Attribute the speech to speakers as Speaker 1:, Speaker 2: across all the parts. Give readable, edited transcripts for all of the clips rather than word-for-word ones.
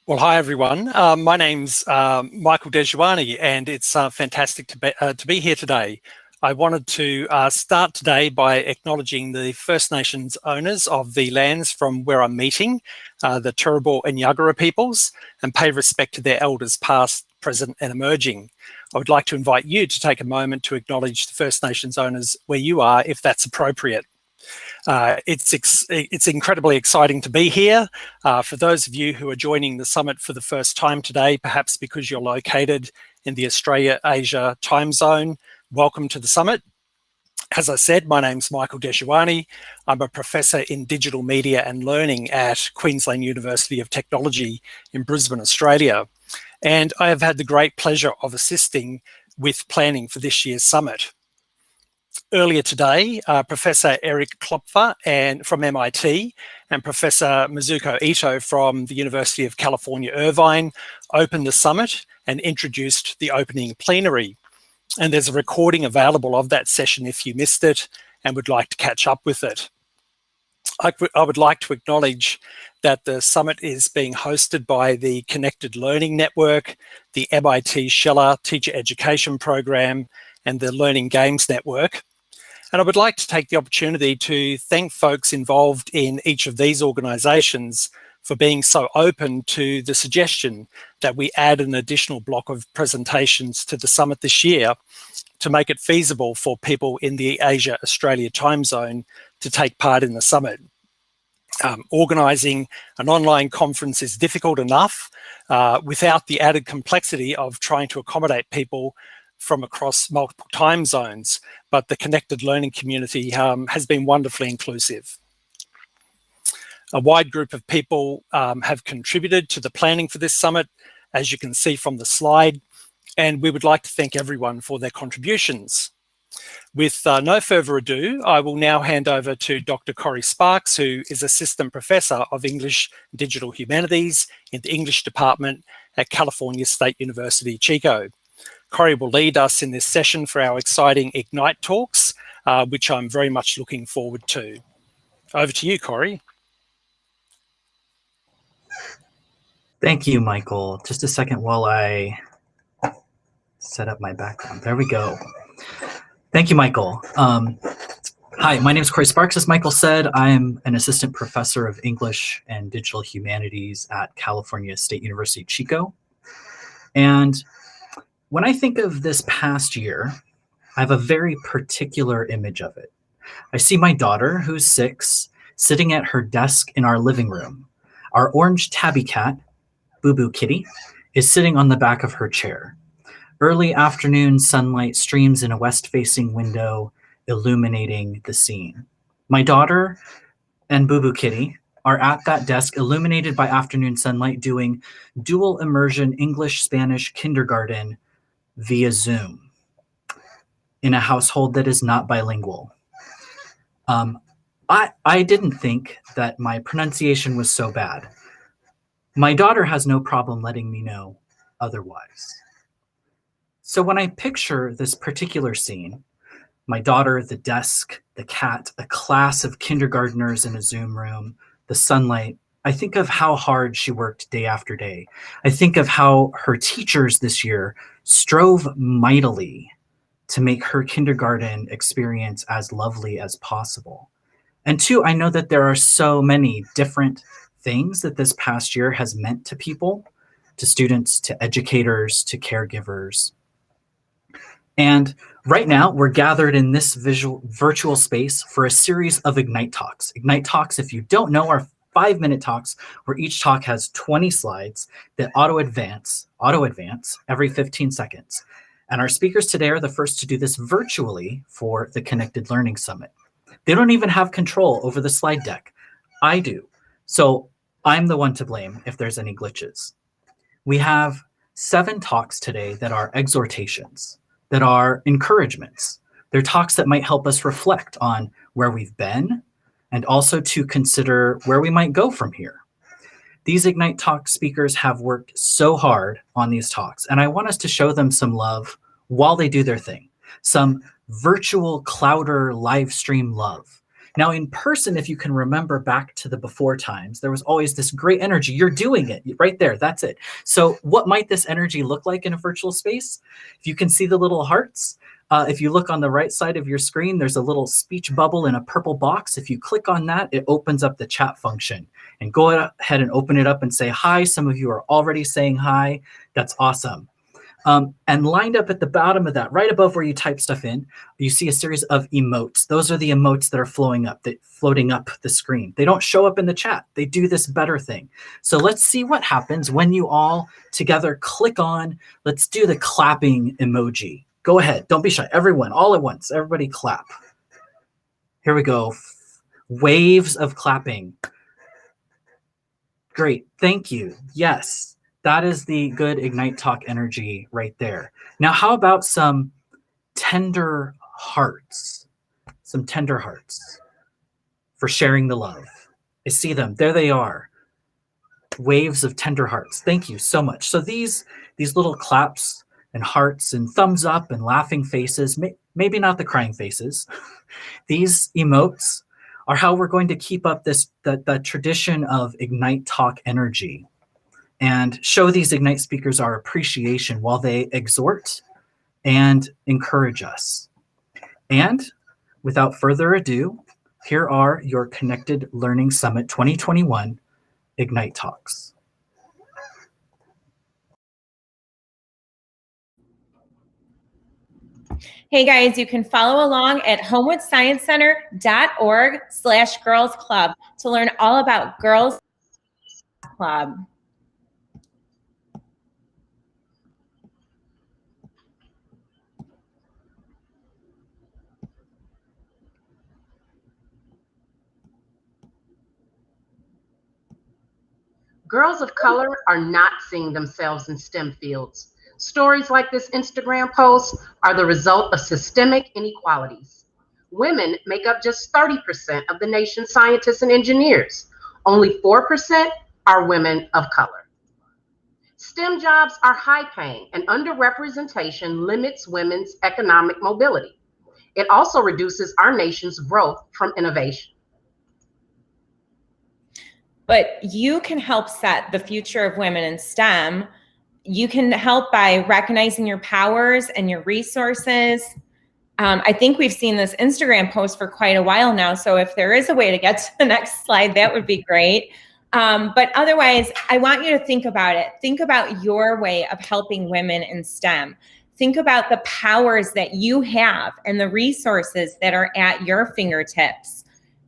Speaker 1: Well, hi everyone. My name's Michael Dejuani, and it's fantastic to be here today. I wanted to start today by acknowledging the First Nations owners of the lands from where I'm meeting, the Turrbal and Yagara peoples, and pay respect to their elders past, present and emerging. I would like to invite you to take a moment to acknowledge the First Nations owners where you are, if that's appropriate. It's incredibly exciting to be here. For those of you who are joining the summit for the first time today, perhaps because you're located in the Australia-Asia time zone, welcome to the summit. As I said, my name's Michael Dejuani. I'm a professor in digital media and learning at Queensland University of Technology in Brisbane, Australia. And I have had the great pleasure of assisting with planning for this year's summit. Earlier today, Professor Eric Klopfer from MIT and Professor Mizuko Ito from the University of California, Irvine opened the summit and introduced the opening plenary. And there's a recording available of that session if you missed it and would like to catch up with it. I would like to acknowledge that the summit is being hosted by the Connected Learning Network, the MIT Scheller Teacher Education Program, and the Learning Games Network. And I would like to take the opportunity to thank folks involved in each of these organisations for being so open to the suggestion that we add an additional block of presentations to the summit this year to make it feasible for people in the Asia-Australia time zone to take part in the summit. Organising an online conference is difficult enough without the added complexity of trying to accommodate people from across multiple time zones, but the connected learning community has been wonderfully inclusive. A wide group of people have contributed to the planning for this summit, as you can see from the slide, and we would like to thank everyone for their contributions. With no further ado, I will now hand over to Dr. Corey Sparks, who is Assistant Professor of English and Digital Humanities in the English Department at California State University, Chico. Corey will lead us in this session for our exciting Ignite talks, which I'm very much looking forward to. Over to you, Corey.
Speaker 2: Thank you, Michael. Just a second while I set up my background. There we go. Thank you, Michael. Hi, my name is Corey Sparks. As Michael said, I'm an assistant professor of English and Digital Humanities at California State University, Chico. And when I think of this past year, I have a very particular image of it. I see my daughter, who's 6, sitting at her desk in our living room. Our orange tabby cat, Boo Boo Kitty, is sitting on the back of her chair. Early afternoon sunlight streams in a west-facing window, illuminating the scene. My daughter and Boo Boo Kitty are at that desk, illuminated by afternoon sunlight, doing dual immersion English-Spanish kindergarten via Zoom in a household that is not bilingual. I didn't think that my pronunciation was so bad. My daughter has no problem letting me know otherwise. So when I picture this particular scene, my daughter, the desk, the cat, a class of kindergartners in a Zoom room, the sunlight, I think of how hard she worked day after day. I think of how her teachers this year strove mightily to make her kindergarten experience as lovely as possible. And 2, I know that there are so many different things that this past year has meant to people, to students, to educators, to caregivers. And right now, we're gathered in this virtual space for a series of Ignite Talks. Ignite Talks, if you don't know, are 5-minute talks where each talk has 20 slides that auto-advance every 15 seconds. And our speakers today are the first to do this virtually for the Connected Learning Summit. They don't even have control over the slide deck. I do. So I'm the one to blame if there's any glitches. We have 7 talks today that are exhortations, that are encouragements. They're talks that might help us reflect on where we've been and also to consider where we might go from here. These Ignite Talk speakers have worked so hard on these talks, and I want us to show them some love while they do their thing, some virtual Cloudera live stream love, Now in person, if you can remember back to the before times, there was always this great energy. You're doing it right there. That's it. So what might this energy look like in a virtual space? If you can see the little hearts, if you look on the right side of your screen, there's a little speech bubble in a purple box. If you click on that, it opens up the chat function. And go ahead and open it up and say hi. Some of you are already saying hi. That's awesome. And lined up at the bottom of that, right above where you type stuff in, you see a series of emotes. Those are the emotes that are floating up the screen. They don't show up in the chat. They do this better thing. So let's see what happens when you all together click on, let's do the clapping emoji. Go ahead, don't be shy. Everyone, all at once, everybody clap. Here we go. Waves of clapping. Great, thank you. Yes, that is the good Ignite Talk energy right there. Now, how about some tender hearts? Some tender hearts for sharing the love. I see them, there they are. Waves of tender hearts, thank you so much. So these little claps and hearts and thumbs up and laughing faces, maybe not the crying faces. These emotes are how we're going to keep up the tradition of Ignite Talk energy and show these Ignite speakers our appreciation while they exhort and encourage us. And without further ado, here are your Connected Learning Summit 2021 Ignite Talks.
Speaker 3: Hey guys, you can follow along at homewoodsciencecenter.org/girls club to learn all about Girls Club.
Speaker 4: Girls of color are not seeing themselves in STEM fields. Stories like this Instagram post are the result of systemic inequalities. Women make up just 30% of the nation's scientists and engineers. Only 4% are women of color. STEM jobs are high paying, and underrepresentation limits women's economic mobility. It also reduces our nation's growth from innovation.
Speaker 3: But you can help set the future of women in STEM. You can help by recognizing your powers and your resources. I think we've seen this Instagram post for quite a while now. So if there is a way to get to the next slide, that would be great. But otherwise, I want you to think about it. Think about your way of helping women in STEM. Think about the powers that you have and the resources that are at your fingertips.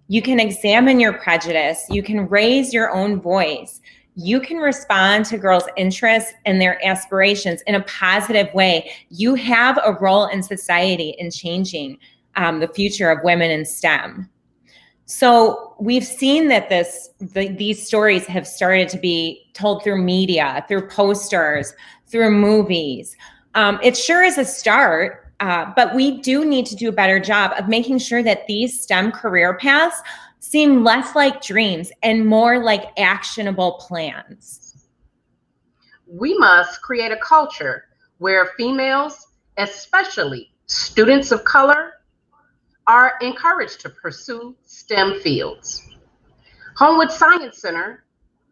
Speaker 3: You can examine your prejudice. You can raise your own voice. You can respond to girls' interests and their aspirations in a positive way. You have a role in society in changing the future of women in STEM. So we've seen that these stories have started to be told through media, through posters, through movies. It sure is a start. But we do need to do a better job of making sure that these STEM career paths seem less like dreams and more like actionable plans.
Speaker 4: We must create a culture where females, especially students of color, are encouraged to pursue STEM fields. Homewood Science Center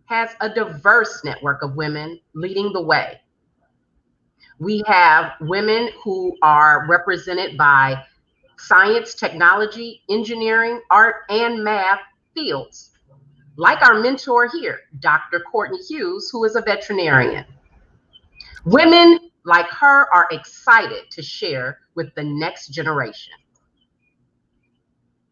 Speaker 4: has a diverse network of women leading the way. We have women who are represented by science, technology, engineering, art, and math fields, like our mentor here, Dr. Courtney Hughes, who is a veterinarian. Women like her are excited to share with the next generation.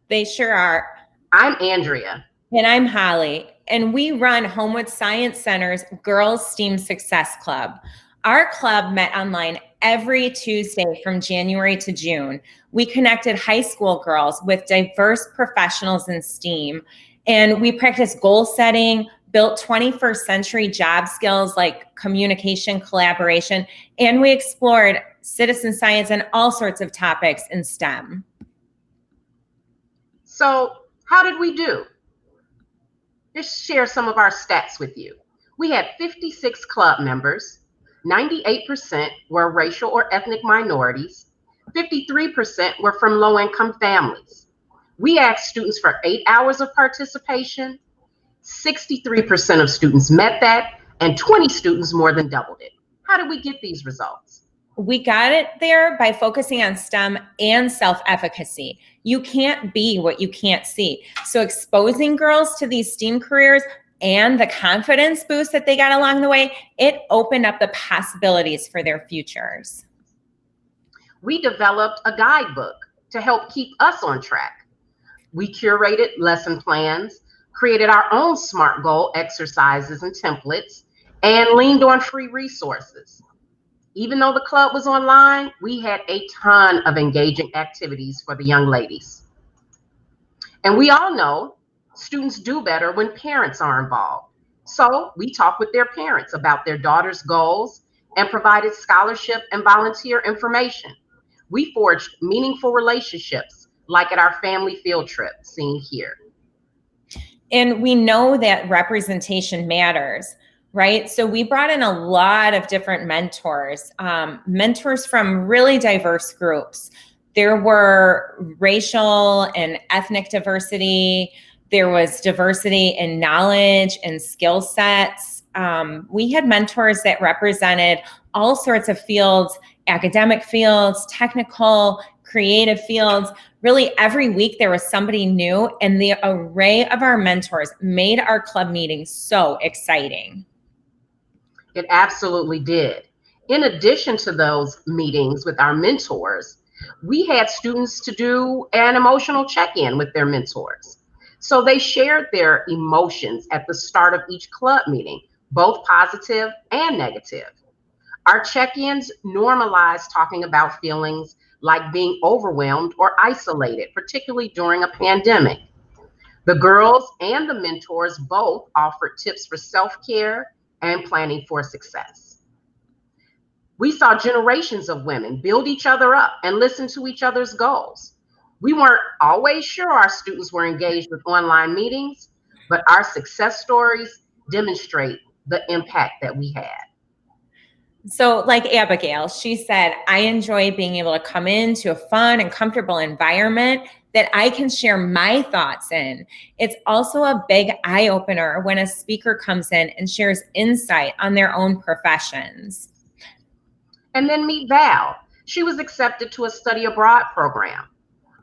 Speaker 3: They sure are.
Speaker 4: I'm Andrea.
Speaker 3: And I'm Holly, and we run Homewood Science Center's Girls STEAM Success Club. Our club met online every Tuesday from January to June. We connected high school girls with diverse professionals in STEAM, and we practiced goal setting, built 21st century job skills like communication, collaboration, and we explored citizen science and all sorts of topics in STEM.
Speaker 4: So how did we do? Just share some of our stats with you. We had 56 club members. 98% were racial or ethnic minorities. 53% were from low-income families. We asked students for 8 hours of participation. 63% of students met that, and 20 students more than doubled it. How did we get these results?
Speaker 3: We got it there by focusing on STEM and self-efficacy. You can't be what you can't see. So exposing girls to these STEAM careers and the confidence boost that they got along the way, it opened up the possibilities for their futures.
Speaker 4: We developed a guidebook to help keep us on track. We curated lesson plans, created our own SMART goal exercises and templates, and leaned on free resources. Even though the club was online, we had a ton of engaging activities for the young ladies. And we all know students do better when parents are involved. So we talked with their parents about their daughters' goals and provided scholarship and volunteer information. We forged meaningful relationships, like at our family field trip seen here.
Speaker 3: And we know that representation matters, right? So we brought in a lot of different mentors, mentors from really diverse groups. There were racial and ethnic diversity. There was diversity in knowledge and skill sets. We had mentors that represented all sorts of fields, academic fields, technical, creative fields. Really, every week there was somebody new, and the array of our mentors made our club meetings so exciting.
Speaker 4: It absolutely did. In addition to those meetings with our mentors, we had students to do an emotional check-in with their mentors. So they shared their emotions at the start of each club meeting, both positive and negative. Our check-ins normalized talking about feelings like being overwhelmed or isolated, particularly during a pandemic. The girls and the mentors both offered tips for self-care and planning for success. We saw generations of women build each other up and listen to each other's goals. We weren't always sure our students were engaged with online meetings, but our success stories demonstrate the impact that we had.
Speaker 3: So like Abigail, she said, I enjoy being able to come into a fun and comfortable environment that I can share my thoughts in. It's also a big eye opener when a speaker comes in and shares insight on their own professions.
Speaker 4: And then meet Val. She was accepted to a study abroad program.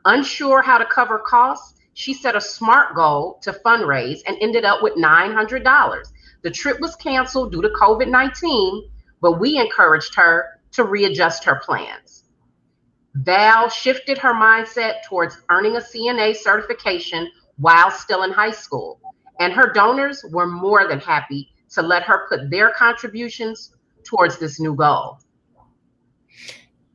Speaker 4: Unsure how to cover costs, she set a SMART goal to fundraise and ended up with $900. The trip was canceled due to COVID-19, but we encouraged her to readjust her plans. Val shifted her mindset towards earning a CNA certification while still in high school, and her donors were more than happy to let her put their contributions towards this new goal.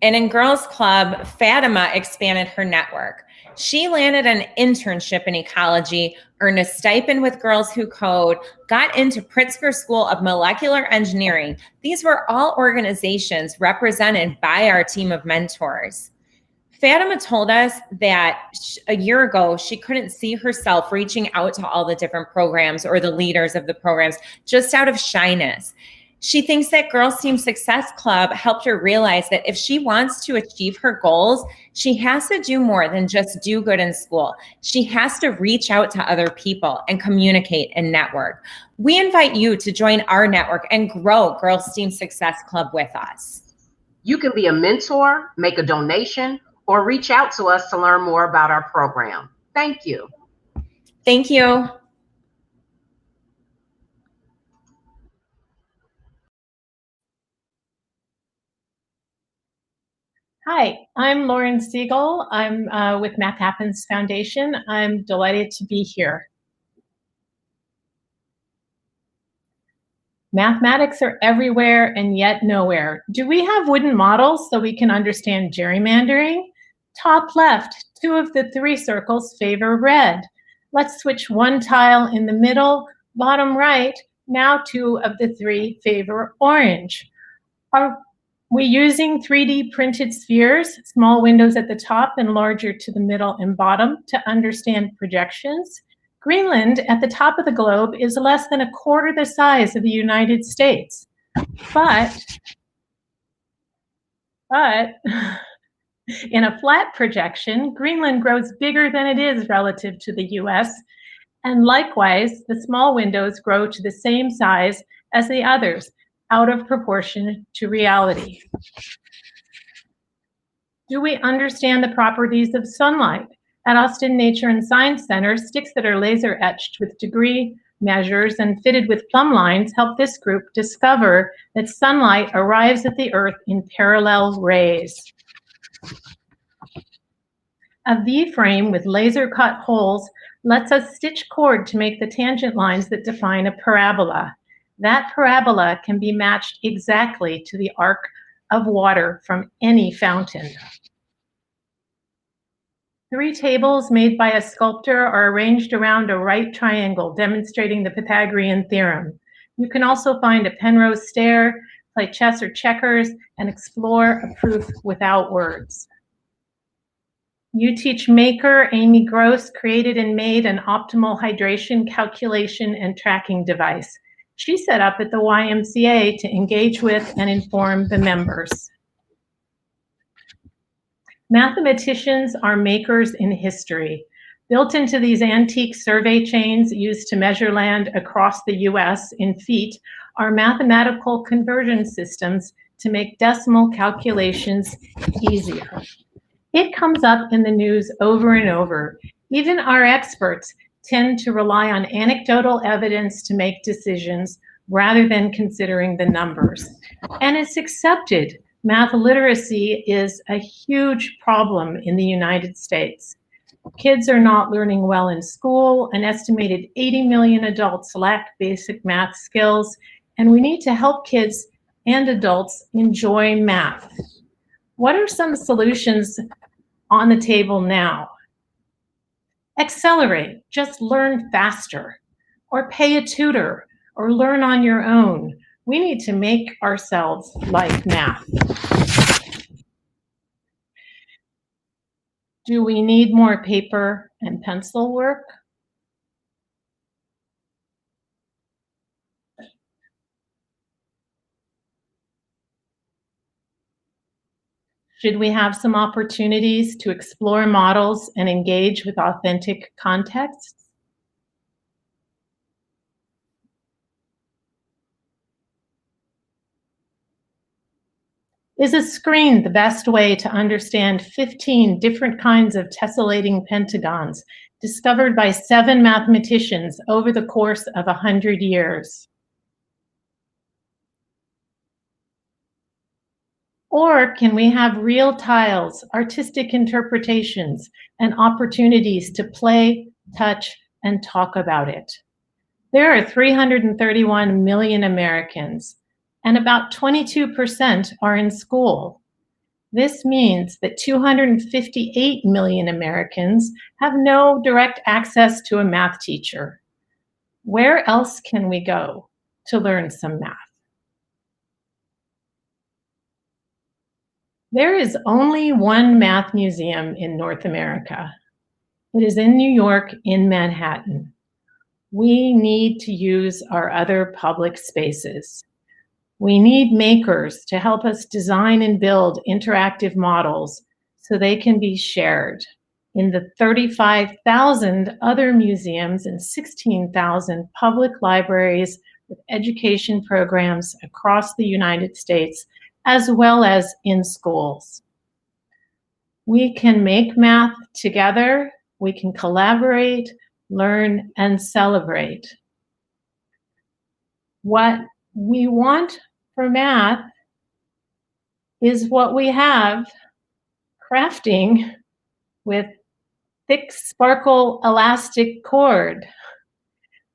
Speaker 3: And in Girls Club, Fatima expanded her network. She landed an internship in ecology, earned a stipend with Girls Who Code, got into Pritzker School of Molecular Engineering. These were all organizations represented by our team of mentors. Fatima told us that a year ago, she couldn't see herself reaching out to all the different programs or the leaders of the programs just out of shyness. She thinks that Girls Team Success Club helped her realize that if she wants to achieve her goals, she has to do more than just do good in school. She has to reach out to other people and communicate and network. We invite you to join our network and grow Girls Team Success Club with us.
Speaker 4: You can be a mentor, make a donation, or reach out to us to learn more about our program. Thank you.
Speaker 3: Thank you.
Speaker 5: Hi, I'm Lauren Siegel. I'm with Math Happens Foundation. I'm delighted to be here. Mathematics are everywhere and yet nowhere. Do we have wooden models so we can understand gerrymandering? Top left, 2 of the 3 circles favor red. Let's switch 1 tile in the middle. Bottom right, now 2 of the 3 favor orange. Are we using 3D printed spheres, small windows at the top and larger to the middle and bottom to understand projections? Greenland at the top of the globe is less than 1/4 the size of the United States. But In a flat projection, Greenland grows bigger than it is relative to the US, and likewise, the small windows grow to the same size as the others, out of proportion to reality. Do we understand the properties of sunlight? At Austin Nature and Science Center, sticks that are laser etched with degree measures and fitted with plumb lines help this group discover that sunlight arrives at the Earth in parallel rays. A V-frame with laser-cut holes lets us stitch cord to make the tangent lines that define a parabola. That parabola can be matched exactly to the arc of water from any fountain. 3 tables made by a sculptor are arranged around a right triangle, demonstrating the Pythagorean theorem. You can also find a Penrose stair, play chess or checkers, and explore a proof without words. You Teach maker Amy Gross created and made an optimal hydration calculation and tracking device. She set up at the YMCA to engage with and inform the members. Mathematicians are makers in history. Built into these antique survey chains used to measure land across the US in feet are mathematical conversion systems to make decimal calculations easier. It comes up in the news over and over. Even our experts tend to rely on anecdotal evidence to make decisions rather than considering the numbers. And it's accepted. Math literacy is a huge problem in the United States. Kids are not learning well in school. An estimated 80 million adults lack basic math skills, and we need to help kids and adults enjoy math. What are some solutions on the table now? Accelerate, just learn faster, or pay a tutor, or learn on your own. We need to make ourselves like math. Do we need more paper and pencil work? Should we have some opportunities to explore models and engage with authentic contexts? Is a screen the best way to understand 15 different kinds of tessellating pentagons discovered by 7 mathematicians over the course of 100 years? Or can we have real tiles, artistic interpretations, and opportunities to play, touch, and talk about it? There are 331 million Americans, and about 22% are in school. This means that 258 million Americans have no direct access to a math teacher. Where else can we go to learn some math? There is only one math museum in North America. It is in New York, in Manhattan. We need to use our other public spaces. We need makers to help us design and build interactive models so they can be shared in the 35,000 other museums and 16,000 public libraries with education programs across the United States, as well as in schools. We can make math together. We can collaborate, learn, and celebrate. What we want for math is what we have, crafting with thick, sparkle, elastic cord.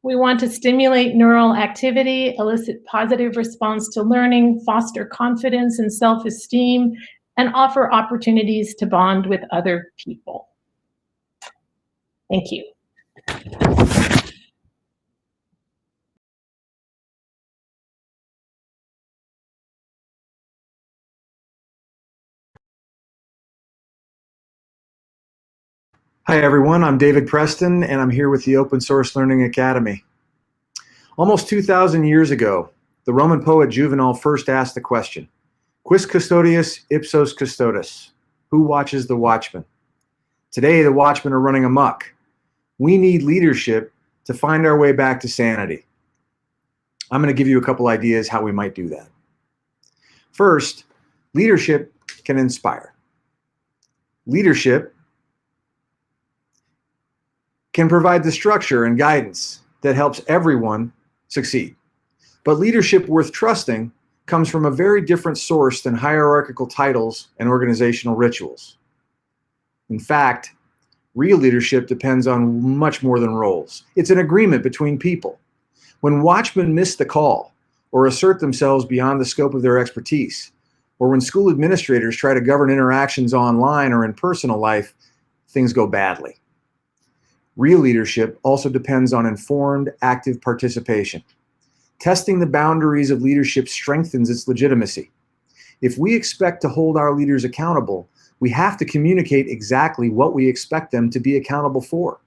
Speaker 5: We want to stimulate neural activity, elicit positive response to learning, foster confidence and self-esteem, and offer opportunities to bond with other people. Thank you.
Speaker 6: Hi everyone, I'm David Preston and I'm here with the Open Source Learning Academy. Almost 2,000 years ago, the Roman poet Juvenal first asked the question, quis custodius ipsos custodes? Who watches the Watchmen? Today, the Watchmen are running amok. We need leadership to find our way back to sanity. I'm going to give you a couple ideas how we might do that. First, leadership can inspire. Leadership can provide the structure and guidance that helps everyone succeed. But leadership worth trusting comes from a very different source than hierarchical titles and organizational rituals. In fact, real leadership depends on much more than roles. It's an agreement between people. When watchmen miss the call or assert themselves beyond the scope of their expertise, or when school administrators try to govern interactions online or in personal life, things go badly. Real leadership also depends on informed, active participation. Testing the boundaries of leadership strengthens its legitimacy. If we expect to hold our leaders accountable, we have to communicate exactly what we expect them to be accountable for.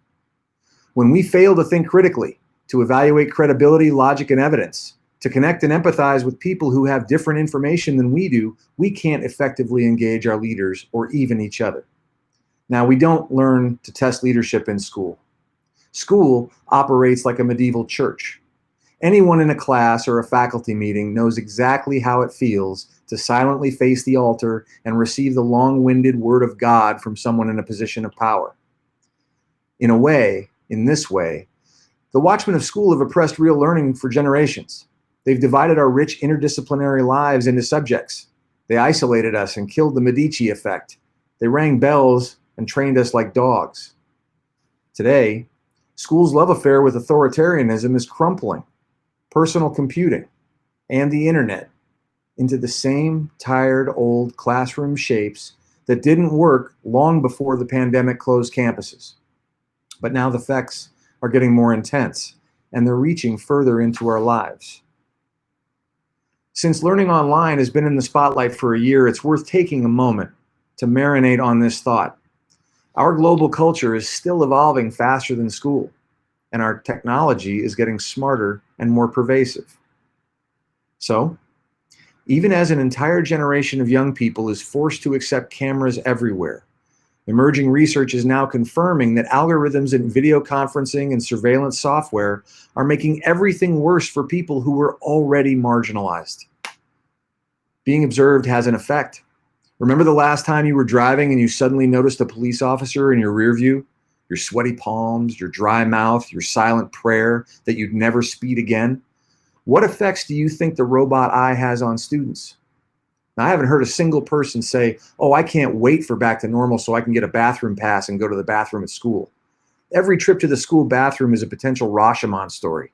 Speaker 6: When we fail to think critically, to evaluate credibility, logic, and evidence, to connect and empathize with people who have different information than we do, we can't effectively engage our leaders or even each other. Now, we don't learn to test leadership in school. School operates like a medieval church. Anyone in a class or a faculty meeting knows exactly how it feels to silently face the altar and receive the long-winded word of God from someone in a position of power. In this way, the Watchmen of school have oppressed real learning for generations. They've divided our rich interdisciplinary lives into subjects. They isolated us and killed the Medici effect. They rang bells and trained us like dogs. Today, school's love affair with authoritarianism is crumpling. Personal computing and the internet into the same tired old classroom shapes that didn't work long before the pandemic closed campuses. But now the effects are getting more intense and they're reaching further into our lives. Since learning online has been in the spotlight for a year, it's worth taking a moment to marinate on this thought. Our global culture is still evolving faster than school, and our technology is getting smarter and more pervasive. So, even as an entire generation of young people is forced to accept cameras everywhere, emerging research is now confirming that algorithms in video conferencing and surveillance software are making everything worse for people who were already marginalized. Being observed has an effect. Remember the last time you were driving and you suddenly noticed a police officer in your rear view? Your sweaty palms, your dry mouth, your silent prayer that you'd never speed again? What effects do you think the robot eye has on students? Now, I haven't heard a single person say, "Oh, I can't wait for back to normal so I can get a bathroom pass and go to the bathroom at school." Every trip to the school bathroom is a potential Rashomon story.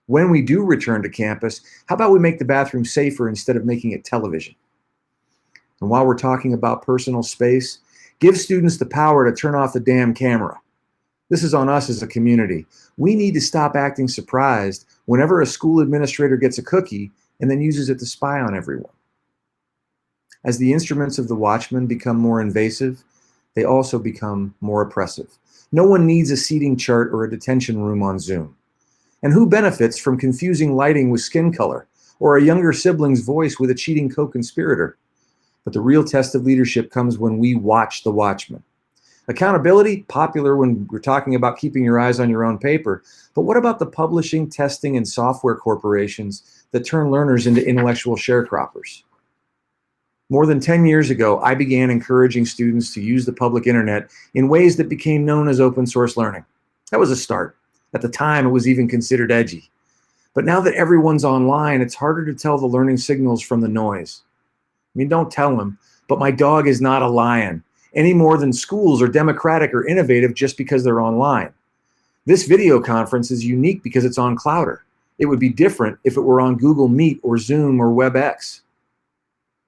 Speaker 6: When we do return to campus, how about we make the bathroom safer instead of making it television? And while we're talking about personal space, give students the power to turn off the damn camera. This is on us as a community. We need to stop acting surprised whenever a school administrator gets a cookie and then uses it to spy on everyone. As the instruments of the Watchmen become more invasive, they also become more oppressive. No one needs a seating chart or a detention room on Zoom. And who benefits from confusing lighting with skin color or a younger sibling's voice with a cheating co-conspirator? But the real test of leadership comes when we watch the Watchmen. Accountability, popular when we're talking about keeping your eyes on your own paper. But what about the publishing, testing, and software corporations that turn learners into intellectual sharecroppers? More than 10 years ago, I began encouraging students to use the public internet in ways that became known as open source learning. That was a start. At the time, it was even considered edgy. But now that everyone's online, it's harder to tell the learning signals from the noise. I mean, don't tell them, but my dog is not a lion, any more than schools are democratic or innovative just because they're online. This video conference is unique because it's on Cloudera. It would be different if it were on Google Meet or Zoom or WebEx.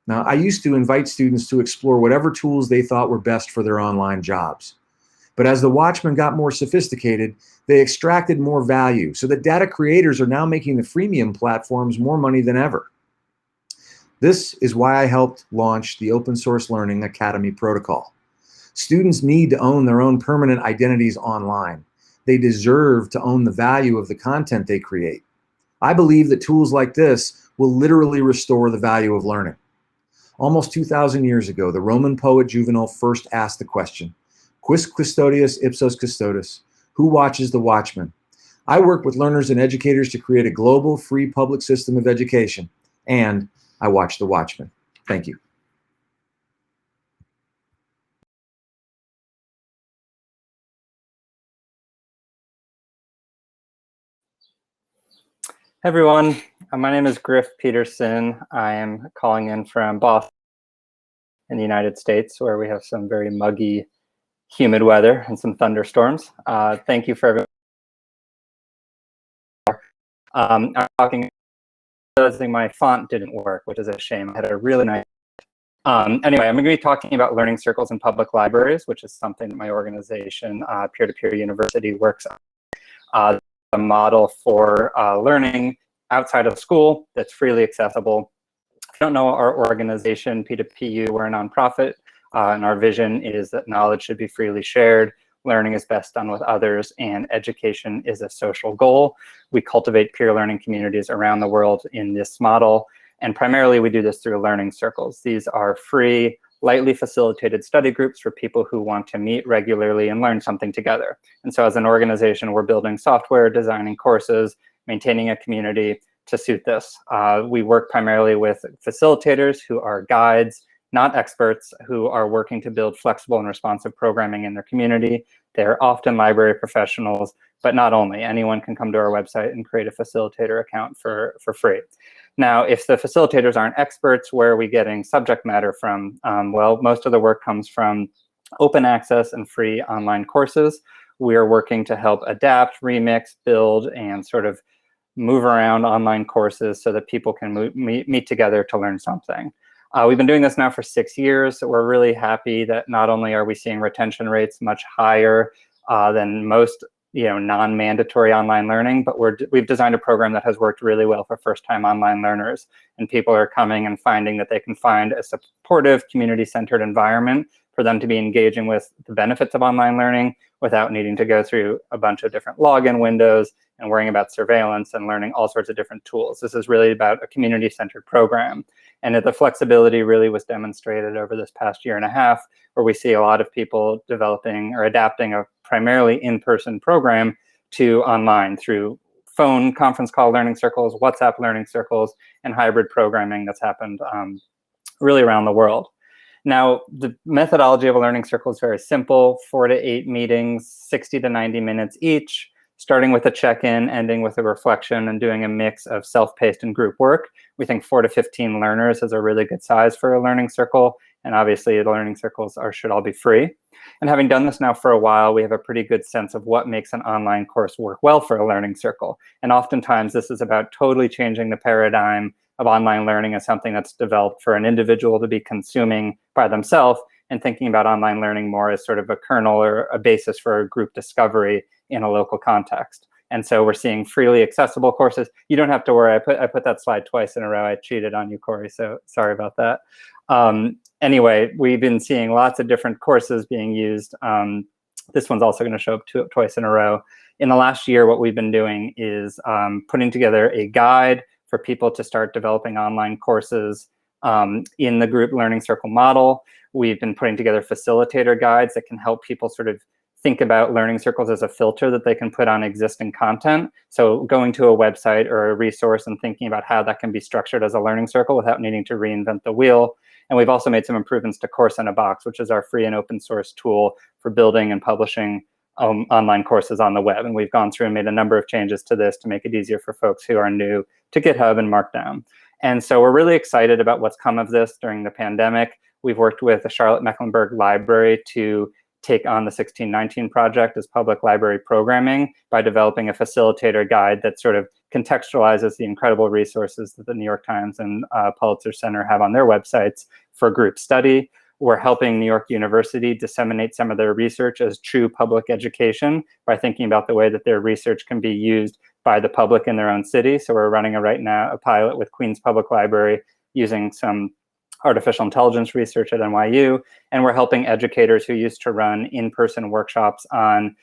Speaker 6: Now, I used to invite students to explore whatever tools they thought were best for their online jobs. But as the Watchmen got more sophisticated, they extracted more value, so that data creators are now making the freemium platforms more money than ever. This is why I helped launch the Open Source Learning Academy protocol. Students need to own their own permanent identities online. They deserve to own the value of the content they create. I believe that tools like this will literally restore the value of learning. Almost 2,000 years ago, the Roman poet Juvenal first asked the question, Quis custodius ipsos custodes? Who watches the watchman? I work with learners and educators to create a global, free public system of education, and I watch the watchman. Thank you.
Speaker 7: Hey everyone, my name is Grif Peterson. I am calling in from Boston in the United States, where we have some very muggy, humid weather and some thunderstorms. Thank you for everyone. I'm talking, realizing my font didn't work, which is a shame. I had a really nice. Anyway, I'm going to be talking about learning circles in public libraries, which is something that my organization, Peer-to-Peer University, works on. A model for learning outside of school that's freely accessible. If you don't know our organization, P2PU, we're a nonprofit, and our vision is that knowledge should be freely shared, learning is best done with others, and education is a social goal. We cultivate peer learning communities around the world in this model, and primarily we do this through learning circles. These are free, lightly facilitated study groups for people who want to meet regularly and learn something together. And so as an organization, we're building software, designing courses, maintaining a community to suit this. We work primarily with facilitators who are guides, not experts, who are working to build flexible and responsive programming in their community. They're often library professionals, but not only. Anyone can come to our website and create a facilitator account for free. Now, if the facilitators aren't experts, where are we getting subject matter from? Well, most of the work comes from open access and free online courses. We are working to help adapt, remix, build, and sort of move around online courses so that people can meet together to learn something. We've been doing this now for 6 years, so we're really happy that not only are we seeing retention rates much higher than most non-mandatory online learning, but we've designed a program that has worked really well for first-time online learners. And people are coming and finding that they can find a supportive, community-centered environment for them to be engaging with the benefits of online learning without needing to go through a bunch of different login windows and worrying about surveillance and learning all sorts of different tools. This is really about a community-centered program. And the flexibility really was demonstrated over this past year and a half, where we see a lot of people developing or adapting a primarily in-person program to online through phone conference call learning circles, WhatsApp learning circles, and hybrid programming that's happened really around the world. Now, the methodology of a learning circle is very simple: 4 to 8 meetings, 60 to 90 minutes each, starting with a check-in, ending with a reflection, and doing a mix of self-paced and group work. We think 4 to 15 learners is a really good size for a learning circle, and obviously the learning circles should all be free. And having done this now for a while, we have a pretty good sense of what makes an online course work well for a learning circle. And oftentimes this is about totally changing the paradigm of online learning as something that's developed for an individual to be consuming by themselves, and thinking about online learning more as sort of a kernel or a basis for a group discovery in a local context. And so we're seeing freely accessible courses. You don't have to worry. I put that slide twice in a row. I cheated on you, Corey, so sorry about that. Anyway, we've been seeing lots of different courses being used. This one's also going to show up twice in a row. In the last year, what we've been doing is putting together a guide for people to start developing online courses in the group learning circle model. We've been putting together facilitator guides that can help people sort of think about learning circles as a filter that they can put on existing content. So going to a website or a resource and thinking about how that can be structured as a learning circle without needing to reinvent the wheel. And we've also made some improvements to Course in a Box, which is our free and open source tool for building and publishing online courses on the web. And we've gone through and made a number of changes to this to make it easier for folks who are new to GitHub and Markdown. And so we're really excited about what's come of this during the pandemic. We've worked with the Charlotte Mecklenburg Library to take on the 1619 project as public library programming by developing a facilitator guide that sort of contextualizes the incredible resources that the New York Times and Pulitzer Center have on their websites for group study. We're helping New York University disseminate some of their research as true public education by thinking about the way that their research can be used by the public in their own city. So we're running right now a pilot with Queens Public Library using some artificial intelligence research at NYU, and we're helping educators who used to run in-person workshops on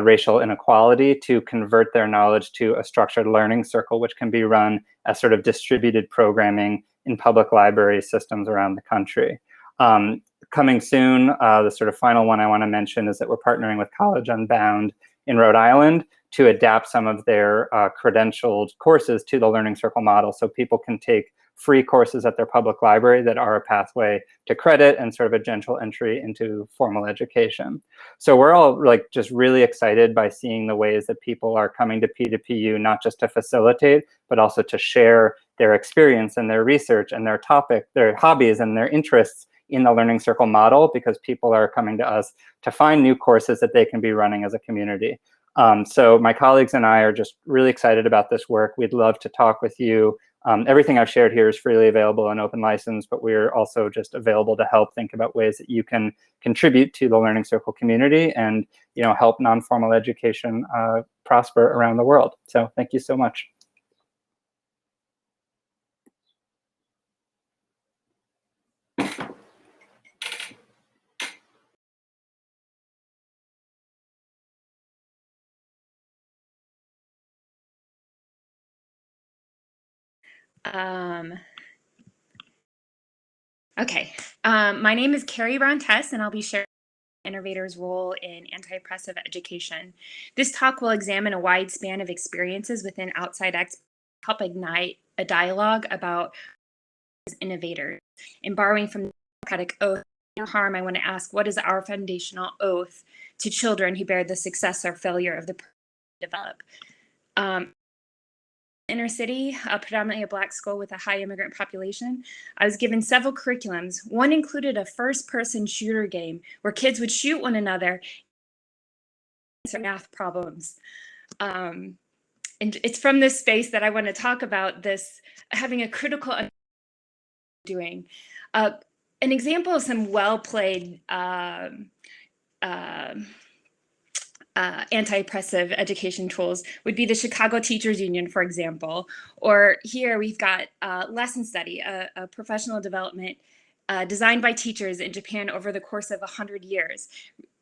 Speaker 7: racial inequality to convert their knowledge to a structured learning circle, which can be run as sort of distributed programming in public library systems around the country. Coming soon, the sort of final one I want to mention is that we're partnering with College Unbound in Rhode Island to adapt some of their credentialed courses to the Learning Circle model, so people can take free courses at their public library that are a pathway to credit and sort of a gentle entry into formal education. So we're all like just really excited by seeing the ways that people are coming to P2PU, not just to facilitate, but also to share their experience and their research and their topic, their hobbies and their interests in the Learning Circle model, because people are coming to us to find new courses that they can be running as a community. So my colleagues and I are just really excited about this work. We'd love to talk with you. Everything I've shared here is freely available and open license, but we're also just available to help think about ways that you can contribute to the Learning Circle community and, you know, help non-formal education prosper around the world. So thank you so much.
Speaker 8: My name is Kelsven Brown-Thirston, and I'll be sharing innovator's role in anti-oppressive education. This talk will examine a wide span of experiences within outside experts, help ignite a dialogue about innovators. And borrowing from the Hippocratic Oath, no harm, I want to ask, what is our foundational oath to children who bear the success or failure of the develop? Inner city, predominantly a Black school with a high immigrant population, I was given several curriculums. One included a first-person shooter game where kids would shoot one another and answer math problems. And it's from this space that I want to talk about this, having a critical doing. An example of some well-played anti-oppressive education tools would be the Chicago Teachers Union, for example. Or here we've got Lesson Study, a professional development designed by teachers in Japan over the course of 100 years.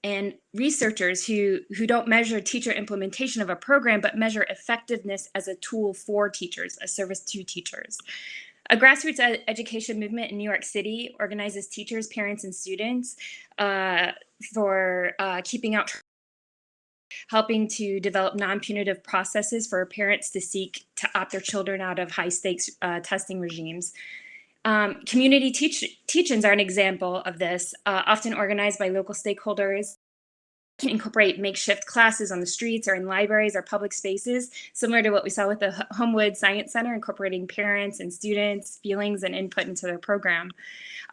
Speaker 8: And researchers who don't measure teacher implementation of a program, but measure effectiveness as a tool for teachers, a service to teachers. A grassroots education movement in New York City organizes teachers, parents, and students for keeping out, helping to develop non-punitive processes for parents to seek to opt their children out of high-stakes testing regimes. Community teach-ins are an example of this, often organized by local stakeholders. Can incorporate makeshift classes on the streets or in libraries or public spaces, similar to what we saw with the Homewood Science Center, incorporating parents and students' feelings and input into their program.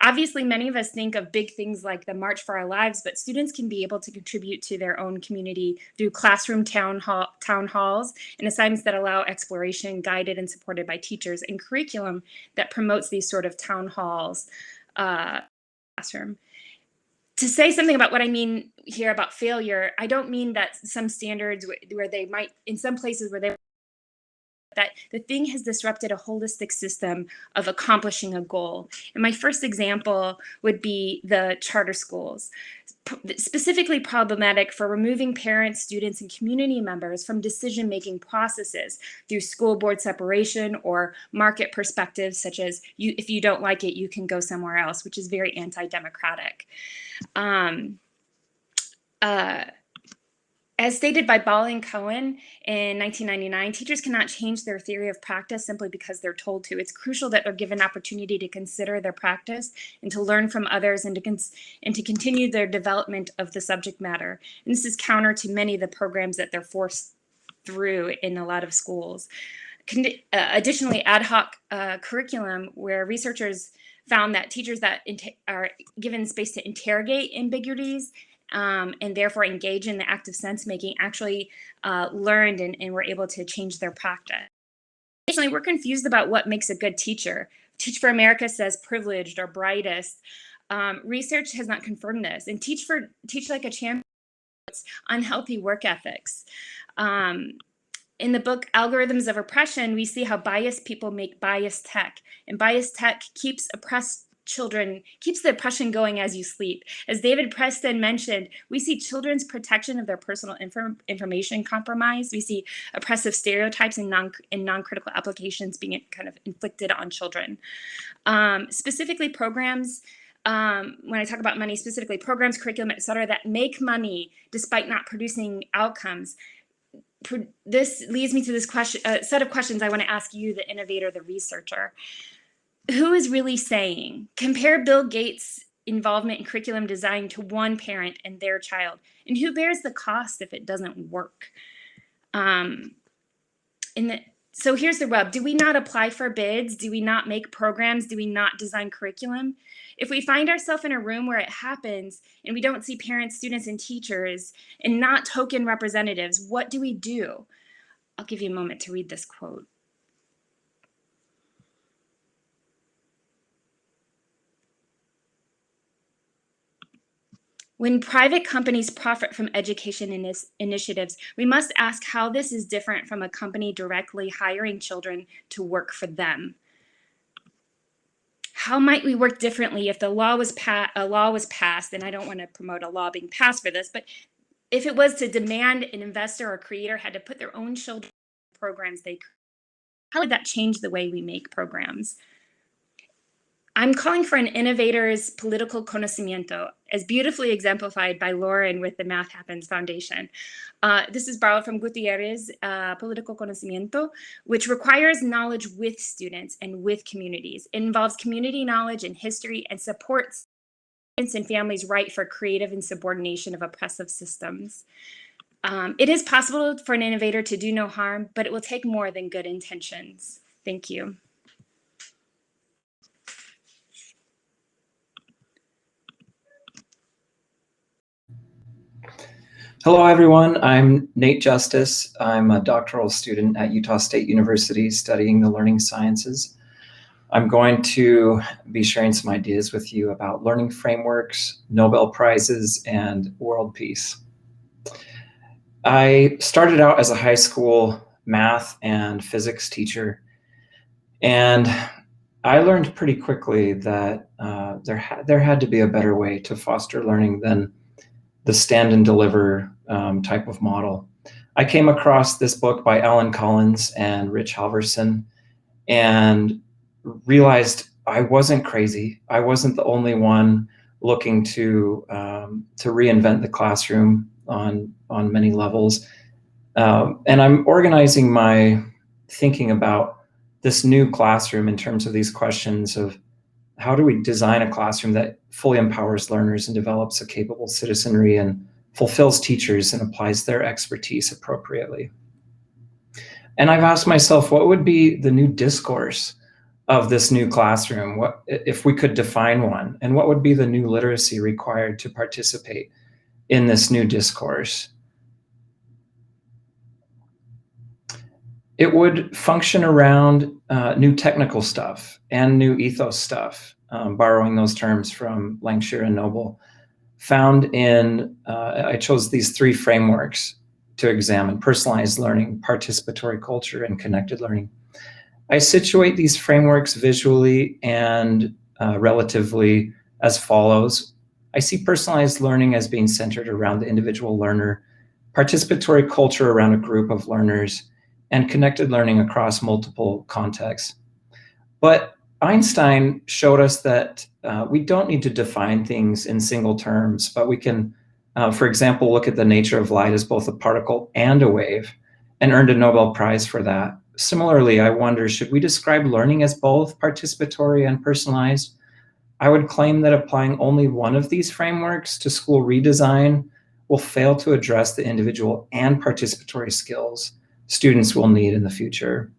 Speaker 8: Obviously, many of us think of big things like the March for Our Lives, but students can be able to contribute to their own community through classroom town halls and assignments that allow exploration, guided and supported by teachers, and curriculum that promotes these sort of town halls classroom. To say something about what I mean here about failure, I don't mean that some standards where they might, in some places where they, that the thing has disrupted a holistic system of accomplishing a goal. And my first example would be the charter schools, specifically problematic for removing parents, students, and community members from decision-making processes through school board separation or market perspectives, such as if you don't like it, you can go somewhere else, which is very anti-democratic. As stated by Ball and Cohen in 1999, teachers cannot change their theory of practice simply because they're told to. It's crucial that they're given opportunity to consider their practice and to learn from others and to continue their development of the subject matter. And this is counter to many of the programs that they're forced through in a lot of schools. Additionally, ad hoc curriculum where researchers found that teachers that are given space to interrogate ambiguities and therefore engage in the act of sense making actually learned and were able to change their practice. Additionally, we're confused about what makes a good teacher. Teach for America says privileged or brightest. Research has not confirmed this. And Teach Like a Champion, unhealthy work ethics. In the book Algorithms of Oppression, we see how biased people make biased tech, and biased tech keeps oppressed children, keeps the oppression going as you sleep. As David Preston mentioned, we see children's protection of their personal information compromised. We see oppressive stereotypes and non-critical applications being kind of inflicted on children. Specifically programs, when I talk about money, specifically programs, curriculum, et cetera, that make money despite not producing outcomes. This leads me to this question, set of questions I want to ask you, the innovator, the researcher. Who is really saying, compare Bill Gates' involvement in curriculum design to one parent and their child, and who bears the cost if it doesn't work? So here's the rub. Do we not apply for bids? Do we not make programs? Do we not design curriculum? If we find ourselves in a room where it happens and we don't see parents, students, and teachers and not token representatives, what do we do? I'll give you a moment to read this quote. When private companies profit from education initiatives, we must ask how this is different from a company directly hiring children to work for them. How might we work differently if a law was passed, and I don't want to promote a law being passed for this, but if it was to demand an investor or creator had to put their own children in programs they create, how would that change the way we make programs? I'm calling for an innovator's political conocimiento, as beautifully exemplified by Lauren with the Math Happens Foundation. This is borrowed from Gutierrez' political conocimiento, which requires knowledge with students and with communities. It involves community knowledge and history and supports students and families' right for creative insubordination of oppressive systems. It is possible for an innovator to do no harm, but it will take more than good intentions. Thank you.
Speaker 9: Hello, everyone. I'm Nate Justis. I'm a doctoral student at Utah State University studying the learning sciences. I'm going to be sharing some ideas with you about learning frameworks, Nobel Prizes, and world peace. I started out as a high school math and physics teacher, and I learned pretty quickly that there had to be a better way to foster learning than the stand and deliver type of model. I came across this book by Alan Collins and Rich Halverson and realized I wasn't crazy. I wasn't the only one looking to reinvent the classroom on many levels. And I'm organizing my thinking about this new classroom in terms of these questions of how do we design a classroom that fully empowers learners and develops a capable citizenry and fulfills teachers and applies their expertise appropriately. And I've asked myself, what would be the new discourse of this new classroom? What if we could define one? And what would be the new literacy required to participate in this new discourse? It would function around new technical stuff and new ethos stuff, borrowing those terms from Langshear and Nobel, found in, I chose these three frameworks to examine: personalized learning, participatory culture, and connected learning. I situate these frameworks visually and relatively as follows. I see personalized learning as being centered around the individual learner, participatory culture around a group of learners, and connected learning across multiple contexts. But Einstein showed us that we don't need to define things in single terms, but we can, for example, look at the nature of light as both a particle and a wave, and earned a Nobel Prize for that. Similarly, I wonder, should we describe learning as both participatory and personalized? I would claim that applying only one of these frameworks to school redesign will fail to address the individual and participatory skills students will need in the future.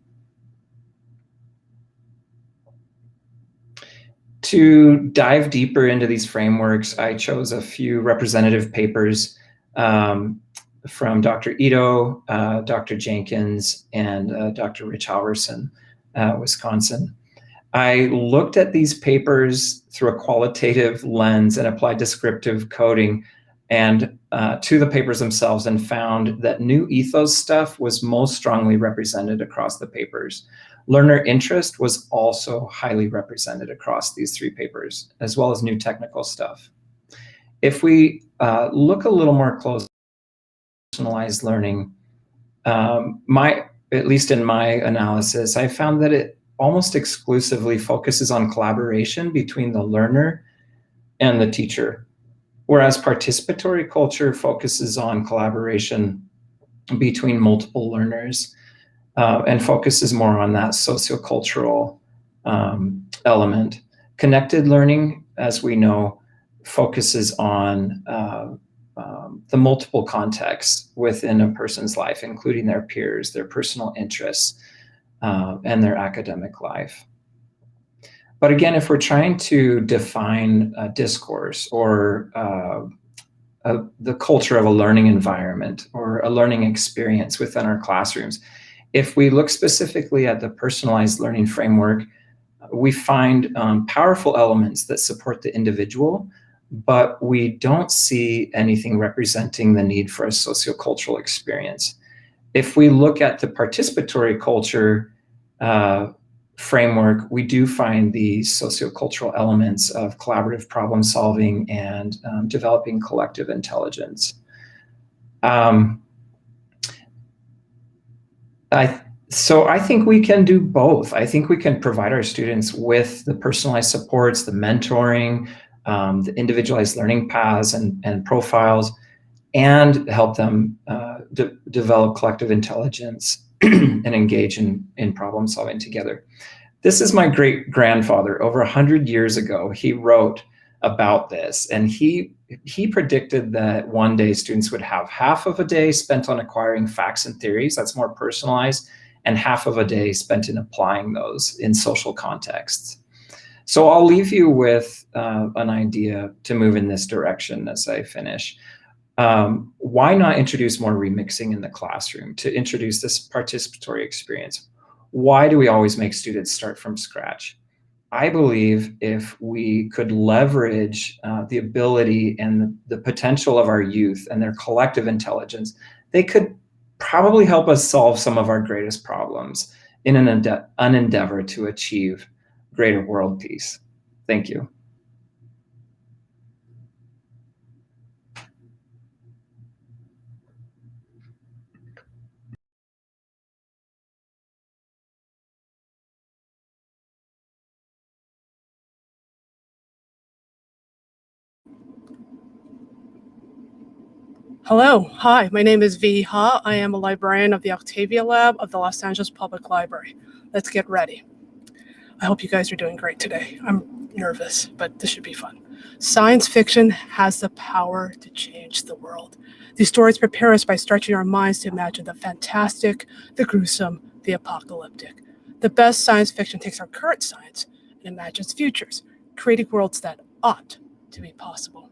Speaker 9: To dive deeper into these frameworks, I chose a few representative papers from Dr. Ito, Dr. Jenkins, and Dr. Rich Halverson, Wisconsin. I looked at these papers through a qualitative lens and applied descriptive coding and to the papers themselves, and found that new ethos stuff was most strongly represented across the papers, Learner interest was also highly represented across these 3 papers, as well as new technical stuff. If we look a little more closely at personalized learning, at least in my analysis, I found that it almost exclusively focuses on collaboration between the learner and the teacher, whereas participatory culture focuses on collaboration between multiple learners and focuses more on that sociocultural element. Connected learning, as we know, focuses on the multiple contexts within a person's life, including their peers, their personal interests, and their academic life. But again, if we're trying to define a discourse or the culture of a learning environment or a learning experience within our classrooms, if we look specifically at the personalized learning framework, we find powerful elements that support the individual, but we don't see anything representing the need for a sociocultural experience. If we look at the participatory culture framework, we do find these sociocultural elements of collaborative problem solving and developing collective intelligence. So I think we can do both. I think we can provide our students with the personalized supports, the mentoring, the individualized learning paths and profiles, and help them develop collective intelligence and engage in problem solving together. This is my great-grandfather. Over 100 years ago, he wrote about this, and he predicted that one day students would have half of a day spent on acquiring facts and theories, that's more personalized, and half of a day spent in applying those in social contexts. So I'll leave you with an idea to move in this direction as I finish. Why not introduce more remixing in the classroom to introduce this participatory experience? Why do we always make students start from scratch? I believe if we could leverage the ability and the potential of our youth and their collective intelligence, they could probably help us solve some of our greatest problems in an endeavor to achieve greater world peace. Thank you.
Speaker 10: Hello, hi, my name is Vi Ha. I am a librarian of the Octavia Lab of the Los Angeles Public Library. Let's get ready. I hope you guys are doing great today. I'm nervous, but this should be fun. Science fiction has the power to change the world. These stories prepare us by stretching our minds to imagine the fantastic, the gruesome, the apocalyptic. The best science fiction takes our current science and imagines futures, creating worlds that ought to be possible.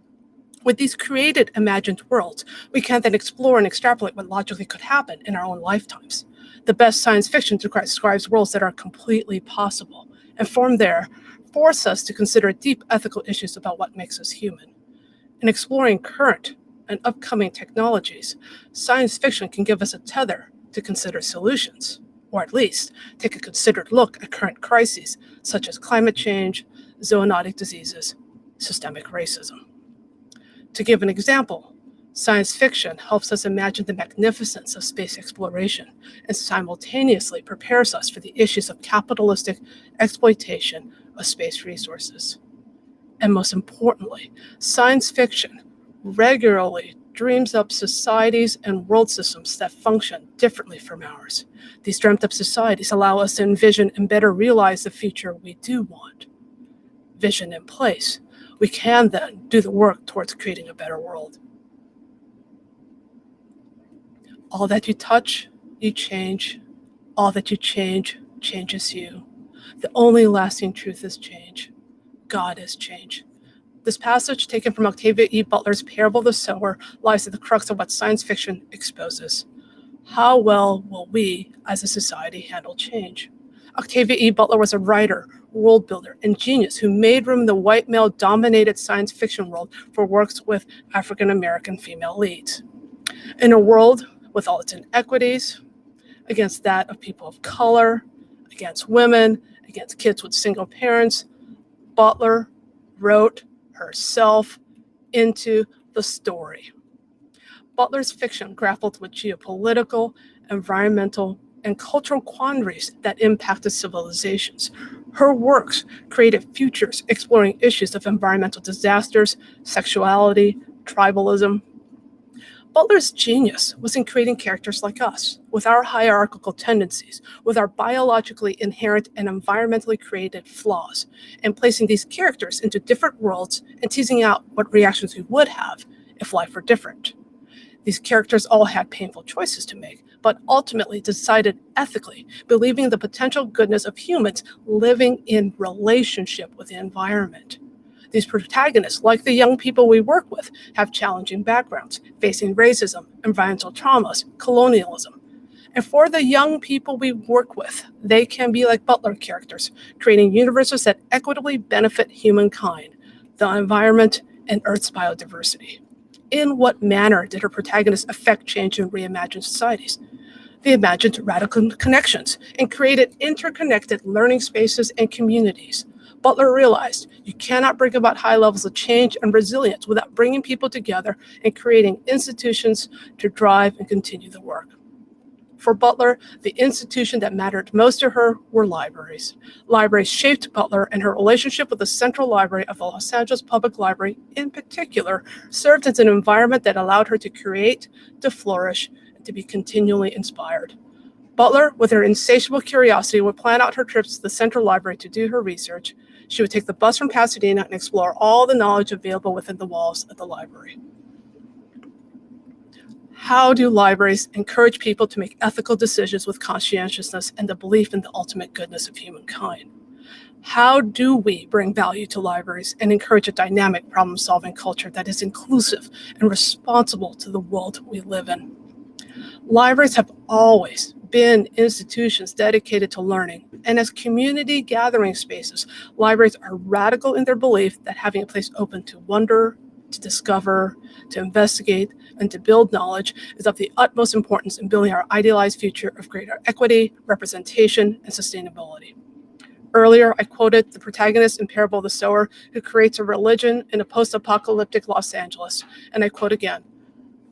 Speaker 10: With these created, imagined worlds, we can then explore and extrapolate what logically could happen in our own lifetimes. The best science fiction describes worlds that are completely possible, and from there, force us to consider deep ethical issues about what makes us human. In exploring current and upcoming technologies, science fiction can give us a tether to consider solutions, or at least take a considered look at current crises such as climate change, zoonotic diseases, systemic racism. To give an example, science fiction helps us imagine the magnificence of space exploration and simultaneously prepares us for the issues of capitalistic exploitation of space resources. And most importantly, science fiction regularly dreams up societies and world systems that function differently from ours. These dreamt up societies allow us to envision and better realize the future we do want. Vision in place, we can then do the work towards creating a better world. All that you touch, you change. All that you change, changes you. The only lasting truth is change. God is change. This passage, taken from Octavia E. Butler's Parable of the Sower, lies at the crux of what science fiction exposes. How well will we, as a society, handle change? Octavia E. Butler was a writer, world builder, and genius who made room in the white male-dominated science fiction world for works with African-American female leads. In a world with all its inequities, against that of people of color, against women, against kids with single parents, Butler wrote herself into the story. Butler's fiction grappled with geopolitical, environmental, and cultural quandaries that impacted civilizations. Her works created futures exploring issues of environmental disasters, sexuality, tribalism. Butler's genius was in creating characters like us, with our hierarchical tendencies, with our biologically inherent and environmentally created flaws, and placing these characters into different worlds and teasing out what reactions we would have if life were different. These characters all had painful choices to make, but ultimately decided ethically, believing the potential goodness of humans living in relationship with the environment. These protagonists, like the young people we work with, have challenging backgrounds, facing racism, environmental traumas, colonialism. And for the young people we work with, they can be like Butler characters, creating universes that equitably benefit humankind, the environment, and Earth's biodiversity. In what manner did her protagonists affect change and reimagine societies? They imagined radical connections and created interconnected learning spaces and communities. Butler realized you cannot bring about high levels of change and resilience without bringing people together and creating institutions to drive and continue the work. For Butler, the institution that mattered most to her were libraries. Libraries shaped Butler, and her relationship with the Central Library of the Los Angeles Public Library, in particular, served as an environment that allowed her to create, to flourish, and to be continually inspired. Butler, with her insatiable curiosity, would plan out her trips to the Central Library to do her research. She would take the bus from Pasadena and explore all the knowledge available within the walls of the library. How do libraries encourage people to make ethical decisions with conscientiousness and the belief in the ultimate goodness of humankind? How do we bring value to libraries and encourage a dynamic problem-solving culture that is inclusive and responsible to the world we live in? Libraries have always been institutions dedicated to learning, and as community gathering spaces, libraries are radical in their belief that having a place open to wonder, to discover, to investigate, and to build knowledge is of the utmost importance in building our idealized future of greater equity, representation, and sustainability. Earlier, I quoted the protagonist in Parable of the Sower, who creates a religion in a post-apocalyptic Los Angeles, and I quote again,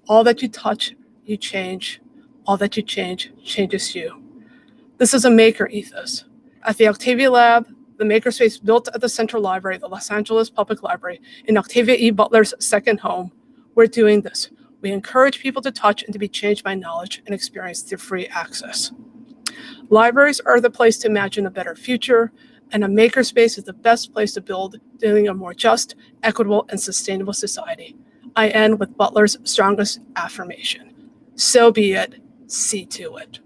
Speaker 10: "All that you touch, you change. All that you change, changes you." This is a maker ethos. At the Octavia Lab, the makerspace built at the Central Library, the Los Angeles Public Library, in Octavia E. Butler's second home, we're doing this. We encourage people to touch and to be changed by knowledge and experience through free access. Libraries are the place to imagine a better future, and a makerspace is the best place to build a more just, equitable, and sustainable society. I end with Butler's strongest affirmation. So be it, see to it.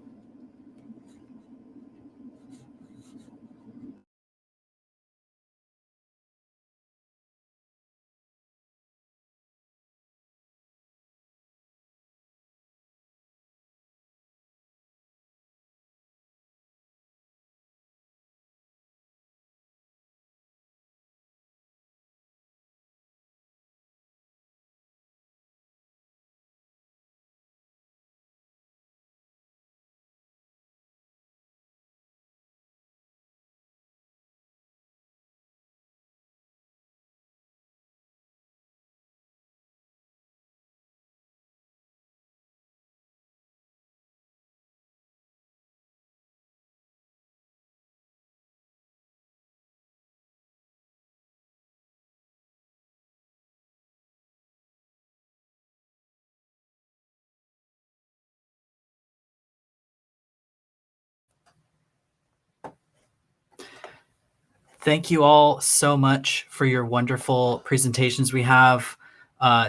Speaker 2: Thank you all so much for your wonderful presentations. We have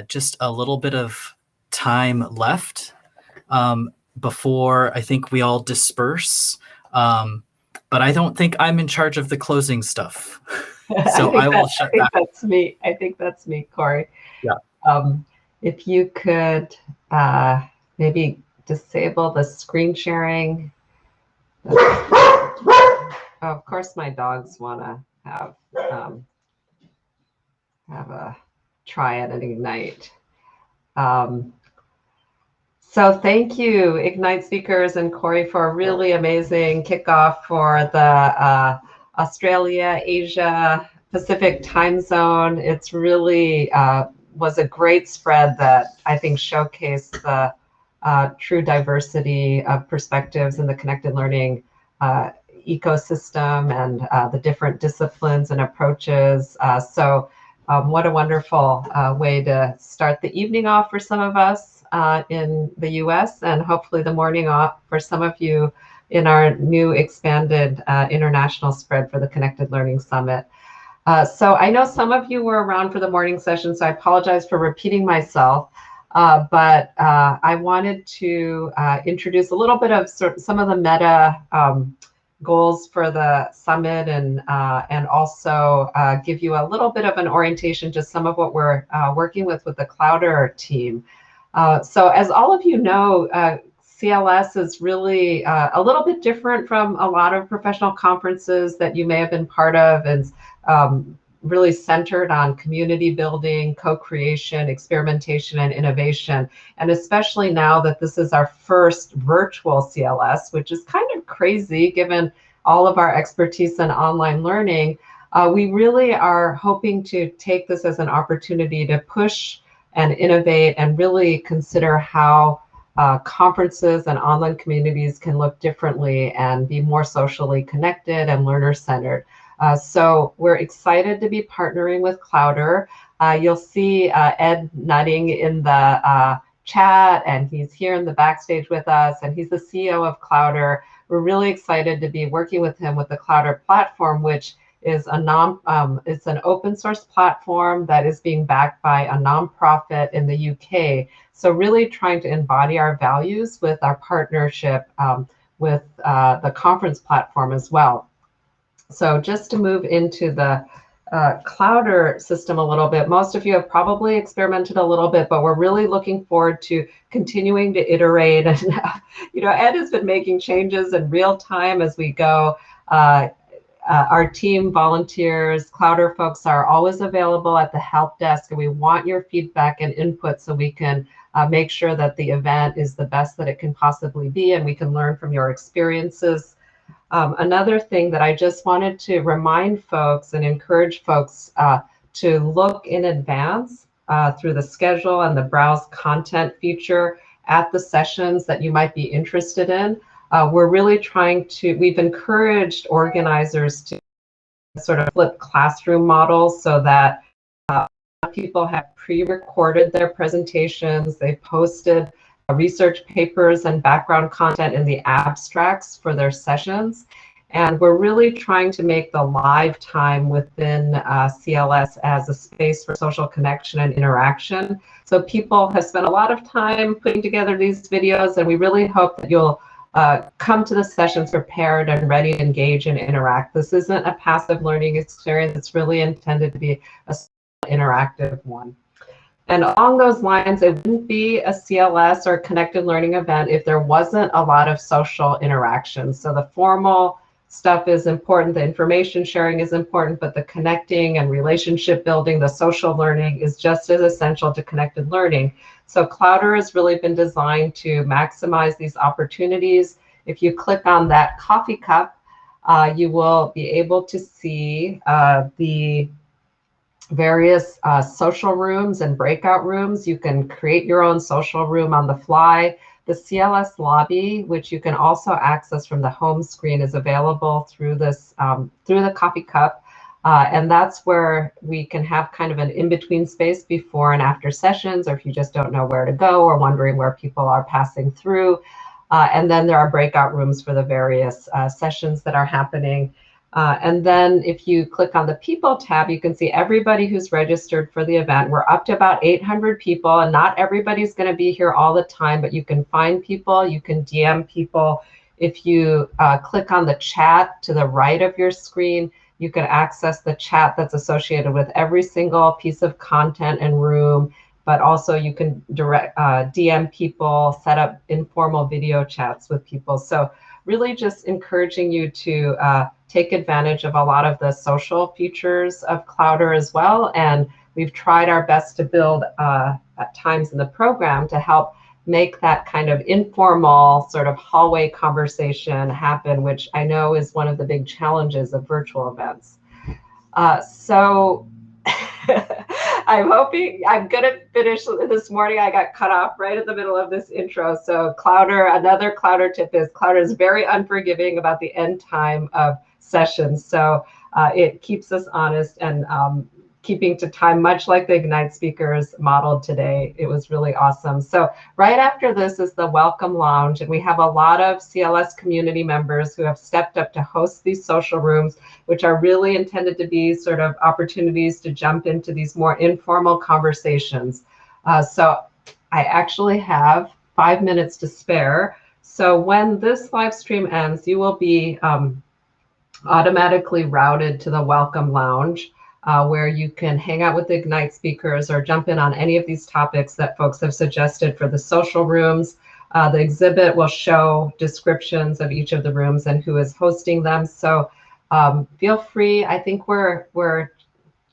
Speaker 2: just a little bit of time left before I think we all disperse. But I don't think I'm in charge of the closing stuff. So I will shut that.
Speaker 11: I think that's me, Corey.
Speaker 2: Yeah.
Speaker 11: If you could maybe disable the screen sharing. Oh, of course, my dogs want to have a try at an ignite. So thank you, Ignite speakers and Corey, for a really amazing kickoff for the Australia, Asia, Pacific time zone. It's really was a great spread that I think showcased the true diversity of perspectives in the connected learning ecosystem and the different disciplines and approaches. What a wonderful way to start the evening off for some of us in the US, and hopefully the morning off for some of you in our new expanded international spread for the Connected Learning Summit. So I know some of you were around for the morning session, so I apologize for repeating myself, but I wanted to introduce a little bit of some of the meta goals for the summit, and also give you a little bit of an orientation to some of what we're working with the Cloudera team. So as all of you know, CLS is really a little bit different from a lot of professional conferences that you may have been part of, and really centered on community building, co-creation, experimentation, and innovation. And especially now that this is our first virtual CLS, which is kind of crazy given all of our expertise in online learning, we really are hoping to take this as an opportunity to push and innovate and really consider how conferences and online communities can look differently and be more socially connected and learner-centered. So we're excited to be partnering with Cloudera. You'll see Ed nodding in the chat, and he's here in the backstage with us, and he's the CEO of Cloudera. We're really excited to be working with him with the Cloudera platform, which is it's an open source platform that is being backed by a nonprofit in the UK. So really trying to embody our values with our partnership with the conference platform as well. So just to move into the Cloudera system a little bit, most of you have probably experimented a little bit, but we're really looking forward to continuing to iterate. And Ed has been making changes in real time as we go. Our team, volunteers, Cloudera folks are always available at the help desk, and we want your feedback and input so we can make sure that the event is the best that it can possibly be, and we can learn from your experiences. Another thing that I just wanted to remind folks and encourage folks to look in advance through the schedule and the browse content feature at the sessions that you might be interested in. We're really we've encouraged organizers to sort of flip classroom models so that people have pre-recorded their presentations. They've posted research papers and background content in the abstracts for their sessions. And we're really trying to make the live time within CLS as a space for social connection and interaction. So people have spent a lot of time putting together these videos, and we really hope that you'll come to the sessions prepared and ready to engage and interact. This isn't a passive learning experience. It's really intended to be a interactive one. And along those lines, it wouldn't be a CLS or a connected learning event if there wasn't a lot of social interaction. So the formal stuff is important, the information sharing is important, but the connecting and relationship building, the social learning is just as essential to connected learning. So Cloudera has really been designed to maximize these opportunities. If you click on that coffee cup, you will be able to see the various social rooms and breakout rooms. You can create your own social room on the fly. The CLS lobby, which you can also access from the home screen, is available through this through the coffee cup. And that's where we can have kind of an in-between space before and after sessions, or if you just don't know where to go or wondering where people are passing through. And then there are breakout rooms for the various sessions that are happening. And then if you click on the People tab, you can see everybody who's registered for the event. We're up to about 800 people, and not everybody's going to be here all the time, but you can find people, you can DM people. If you click on the chat to the right of your screen, you can access the chat that's associated with every single piece of content and room, but also you can direct DM people, set up informal video chats with people. So really just encouraging you to take advantage of a lot of the social features of Cloudera as well. And we've tried our best to build at times in the program to help make that kind of informal sort of hallway conversation happen, which I know is one of the big challenges of virtual events. So I'm hoping, I'm gonna finish this morning. I got cut off right in the middle of this intro. So another Cloudera tip is Cloudera is very unforgiving about the end time of sessions. So it keeps us honest and keeping to time, much like the Ignite speakers modeled today. It was really awesome. So right after this is the Welcome Lounge, and we have a lot of CLS community members who have stepped up to host these social rooms, which are really intended to be sort of opportunities to jump into these more informal conversations. So I actually have 5 minutes to spare. So when this live stream ends, you will be automatically routed to the Welcome Lounge, where you can hang out with the Ignite speakers or jump in on any of these topics that folks have suggested for the social rooms. The exhibit will show descriptions of each of the rooms and who is hosting them. So feel free. I think we're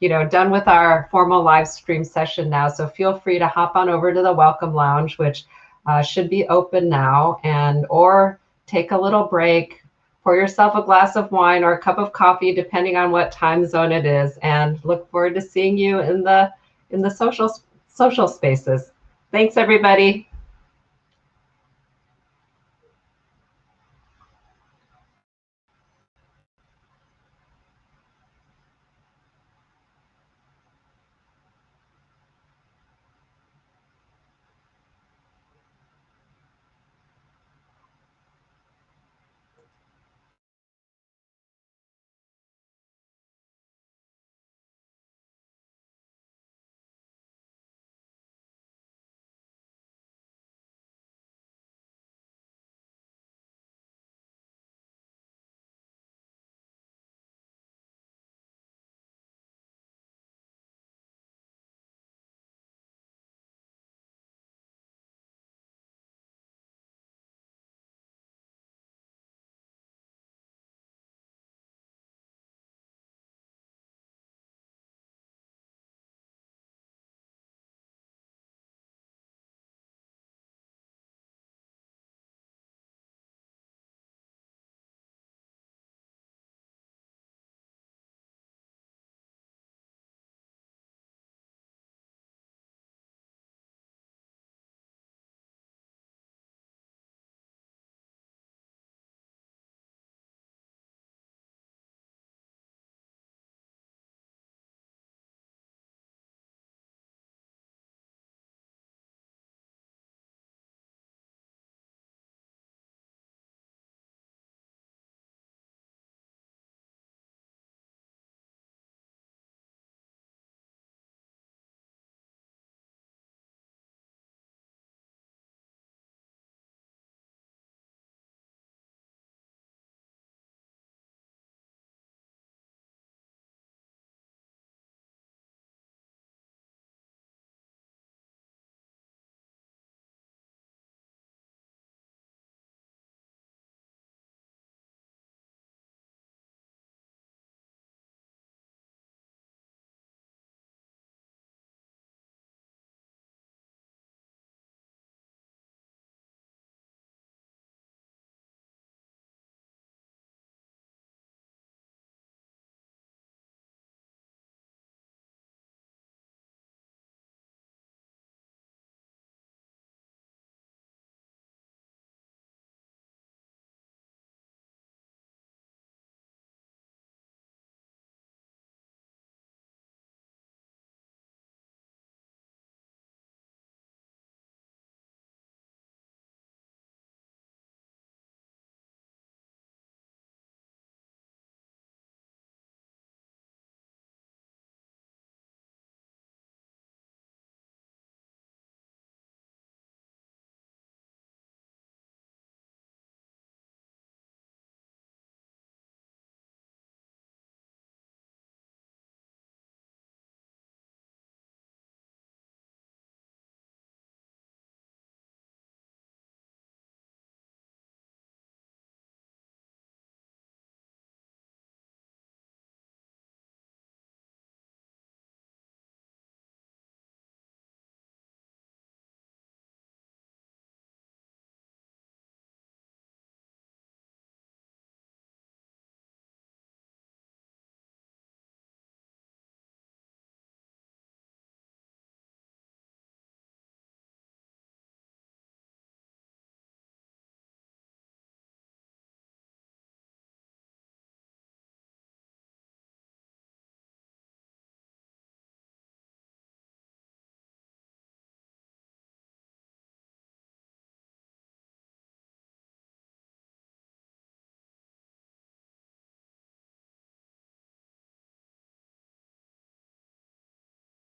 Speaker 11: done with our formal live stream session now. So feel free to hop on over to the Welcome Lounge, which should be open now, or take a little break. Pour yourself a glass of wine or a cup of coffee, depending on what time zone it is, and look forward to seeing you in the social spaces. Thanks, everybody.